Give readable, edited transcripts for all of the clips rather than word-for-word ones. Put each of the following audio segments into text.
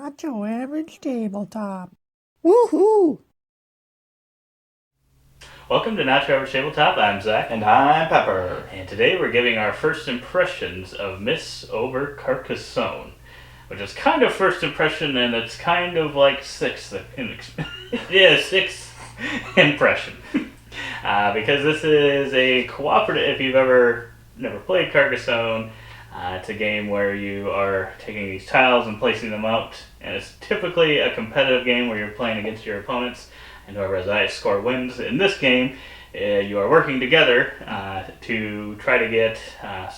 Not your average tabletop. Woohoo! Welcome to Not Your Average Tabletop. I'm Zach. And I'm Pepper. And today we're giving our first impressions of Miss over Carcassonne, which is kind of first impression, and it's kind of like sixth impression. Because this is a cooperative. If you've never played Carcassonne, it's a game where you are taking these tiles and placing them out, and it's typically a competitive game where you're playing against your opponents, and whoever has the highest score wins. In this game, you are working together to try to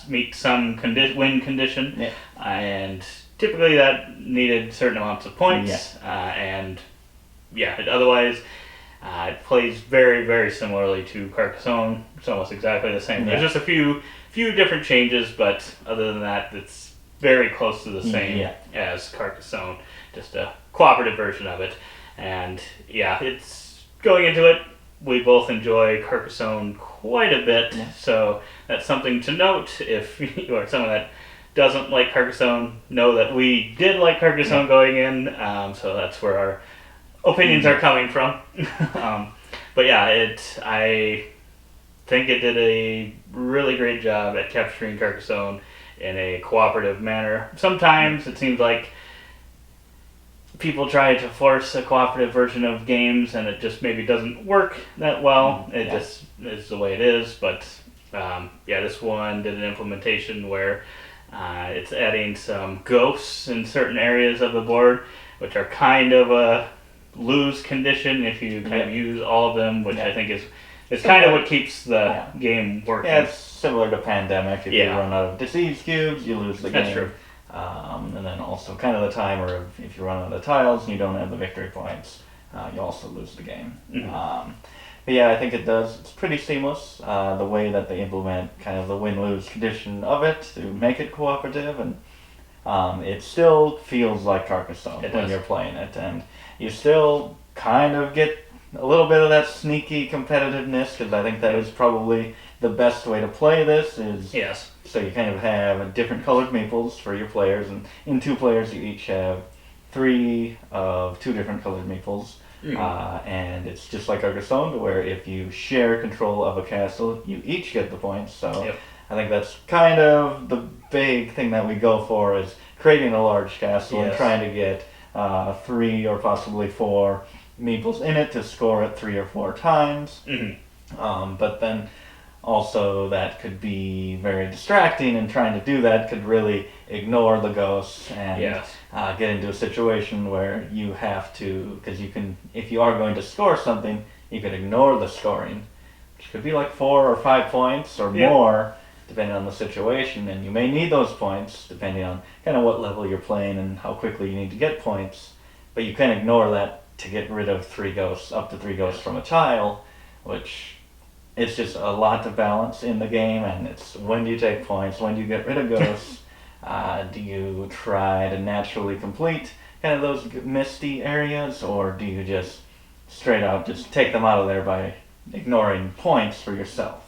meet some win condition, and typically that needed certain amounts of points, otherwise it plays very, very similarly to Carcassonne. It's almost exactly the same. There's just a few different changes, but other than that, it's very close to the same as Carcassonne, just a cooperative version of it. And it's going into it, we both enjoy Carcassonne quite a bit, so that's something to note. If you are someone that doesn't like Carcassonne, know that we did like Carcassonne going in, so that's where our opinions are coming from. I think it did a really great job at capturing Carcassonne in a cooperative manner. Sometimes it seems like people try to force a cooperative version of games and it just maybe doesn't work that well. It just is the way it is. But this one did an implementation where it's adding some ghosts in certain areas of the board, which are kind of a lose condition if you kind of use all of them, which I think is kind of what keeps the game working. Yeah, it's similar to Pandemic. If you run out of disease cubes, you lose the game. That's true. And then also kind of the timer of if you run out of tiles and you don't have the victory points, you also lose the game. Mm-hmm. I think it does. It's pretty seamless, the way that they implement kind of the win-lose condition of it to make it cooperative, and it still feels like Carcassonne when you're playing it, and you still kind of get a little bit of that sneaky competitiveness, because I think that is probably the best way to play this is so you kind of have different colored meeples for your players, and in two players you each have 3 of 2 different colored meeples. And it's just like Carcassonne, where if you share control of a castle, you each get the points. So I think that's kind of the big thing that we go for, is creating a large castle and trying to get 3 or possibly 4 meeples in it to score it 3 or 4 times. But then also that could be very distracting, and trying to do that could really ignore the ghosts and get into a situation where you have to, because you can, if you are going to score something, you can ignore the scoring, which could be like 4 or 5 points or more, depending on the situation, and you may need those points depending on kind of what level you're playing and how quickly you need to get points, but you can ignore that to get rid of 3 ghosts, up to 3 ghosts from a tile, which it's just a lot to balance in the game. And it's, when do you take points, when do you get rid of ghosts, do you try to naturally complete kind of those misty areas, or do you just straight out just take them out of there by ignoring points for yourself?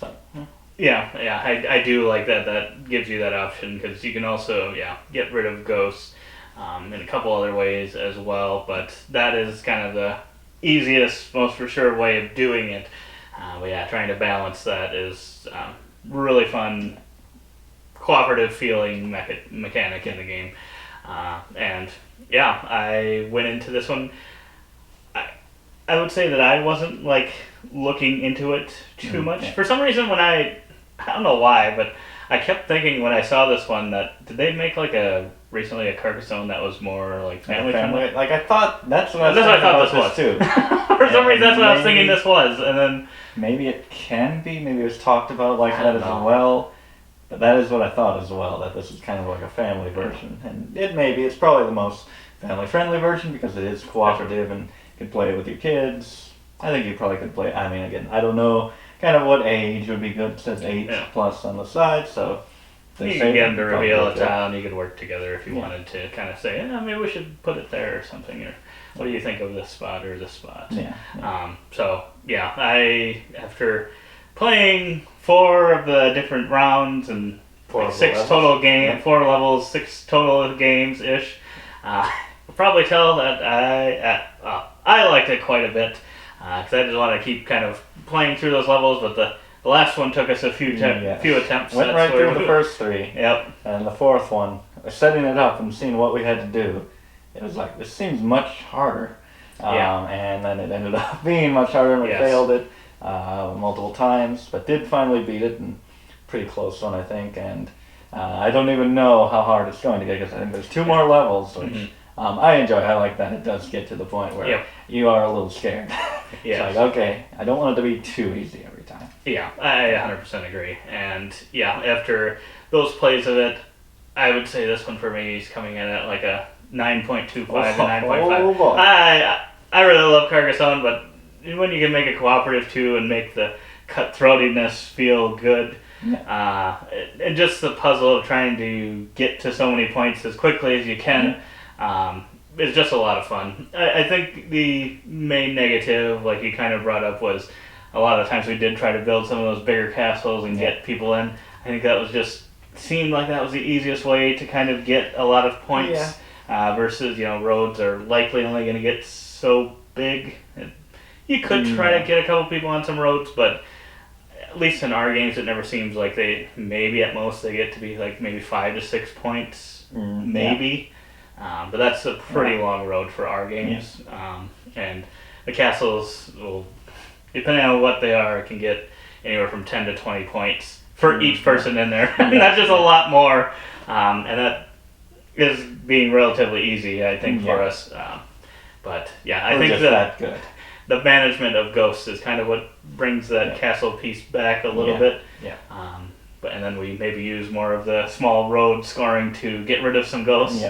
So I do like that. That gives you that option, because you can also get rid of ghosts in a couple other ways as well, but that is kind of the easiest, most for sure way of doing it. Trying to balance that is really fun, cooperative feeling mechanic in the game. I went into this one, I would say that I wasn't like looking into it too much. For some reason, when I don't know why, but I kept thinking when I saw this one that, did they make like recently a Carcassonne that was more like family friendly? Like, I thought that's what I thought this was too. For some reason, that's what I was thinking this was, and then maybe it can be. Maybe it was talked about like that as well. But that is what I thought as well, that this is kind of like a family version. And it's probably the most family friendly version, because it is cooperative and you can play it with your kids. I think you probably could play, I mean, again, I don't know kind of what age would be good. It says 8 plus on the side, so you can get them to reveal a tile, and you could work together if you wanted to kind of say, maybe we should put it there or something, or what do you think of this spot or this spot? I, after playing 4 of the different rounds and 4 levels, 6 total games-ish, You'll probably tell that I liked it quite a bit because I just want to keep kind of playing through those levels, but the last one took us a few attempts. Went right through the first 3. Yep. And the 4th one, setting it up and seeing what we had to do, it was like, this seems much harder. And then it ended up being much harder, and we failed it multiple times, but did finally beat it, and pretty close one, I think. And I don't even know how hard it's going to get, because I think there's 2 more levels, which I enjoy. I like that it does get to the point where you are a little scared. It's like, okay, I don't want it to be too easy every time. Yeah, I 100% agree. And yeah, after those plays of it, I would say this one for me is coming in at like a 9.25 to 9.5. Oh boy. I really love Carcassonne, but when you can make a cooperative too and make the cutthroatiness feel good, and just the puzzle of trying to get to so many points as quickly as you can, is just a lot of fun. I think the main negative, like you kind of brought up, was a lot of times we did try to build some of those bigger castles and get people in. I think that was just seemed like that was the easiest way to kind of get a lot of points. Versus, roads are likely only going to get so big. You could try to get a couple people on some roads, but at least in our games, it never seems like maybe at most they get to be like maybe 5 to 6 points, maybe. But that's a pretty long road for our games. And the castles will, depending on what they are, can get anywhere from 10 to 20 points for each person in there. That's just a lot more. And that is being relatively easy, I think, for us. But yeah, I think that good. The management of ghosts is kind of what brings that castle piece back a little bit. And then we maybe use more of the small road scoring to get rid of some ghosts.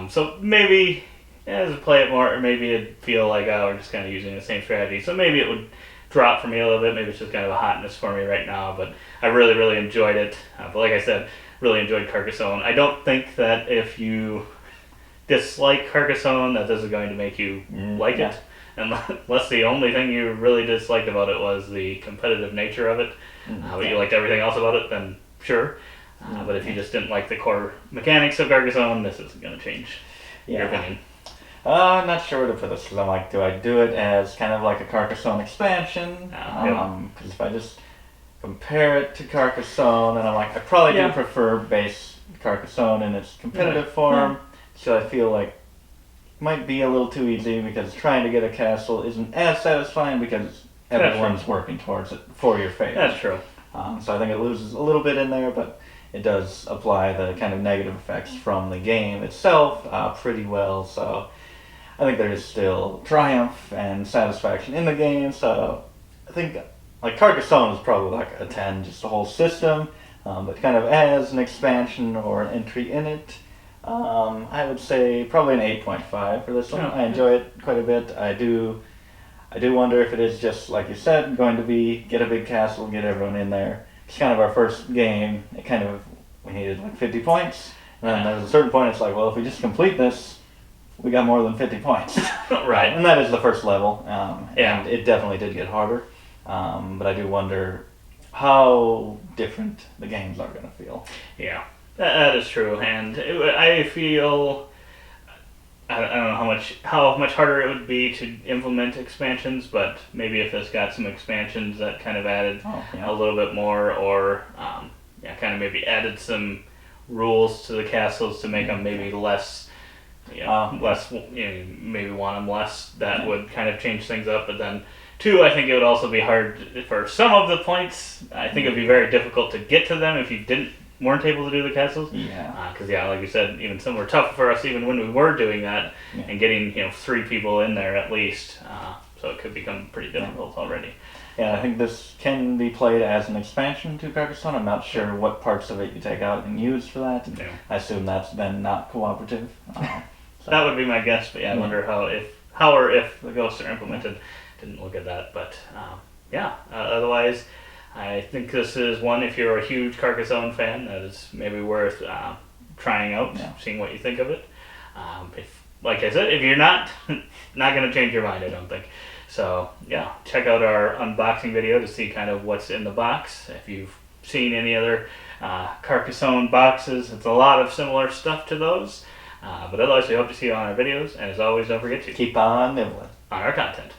So maybe as we play it more, or maybe it'd feel like, we're just kind of using the same strategy. So maybe it would drop for me a little bit. Maybe it's just kind of a hotness for me right now. But I really, really enjoyed it. But like I said, really enjoyed Carcassonne. I don't think that if you dislike Carcassonne, that this is going to make you like it. Unless the only thing you really disliked about it was the competitive nature of it. But you liked everything else about it, then sure. But if you just didn't like the core mechanics of Carcassonne, this isn't going to change your opinion. I'm not sure where to put this, because I'm like, do I do it as kind of like a Carcassonne expansion? Because if I just compare it to Carcassonne, and I'm like, I probably do prefer base Carcassonne in its competitive form, so I feel like it might be a little too easy, because trying to get a castle isn't as satisfying because everyone's working towards it for your favor. That's true. So I think it loses a little bit in there, but it does apply the kind of negative effects from the game itself pretty well. So I think there is still triumph and satisfaction in the game. So I think like Carcassonne is probably like a 10, just the whole system, but kind of as an expansion or an entry in it. I would say probably an 8.5 for this one. I enjoy it quite a bit. I do wonder if it is just, like you said, going to be get a big castle, get everyone in there. It's kind of our first game. We needed like 50 points. And then there was a certain point, it's like, well, if we just complete this, we got more than 50 points. Right. And that is the first level. And it definitely did get harder. But I do wonder how different the games are going to feel. Yeah, that is true. And I feel... I don't know how much harder it would be to implement expansions, but maybe if this got some expansions that kind of added a little bit more, or kind of maybe added some rules to the castles to make them maybe less, maybe want them less. That would kind of change things up. But then, too, I think it would also be hard for some of the points. I think it would be very difficult to get to them if you weren't able to do the castles. Because like you said, even some were tough for us even when we were doing that and getting 3 people in there at least. So it could become pretty difficult already. Yeah, I think this can be played as an expansion to Carcassonne. I'm not sure what parts of it you take out and use for that. I assume that's then not cooperative. That would be my guess, but I wonder how or if the ghosts are implemented. Didn't look at that, but otherwise, I think this is one, if you're a huge Carcassonne fan, that is maybe worth trying out, seeing what you think of it. Like I said, if you're not going to change your mind, I don't think. So, check out our unboxing video to see kind of what's in the box. If you've seen any other Carcassonne boxes, it's a lot of similar stuff to those. But otherwise, we hope to see you on our videos, and as always, don't forget to Keep on nibbling. on our content.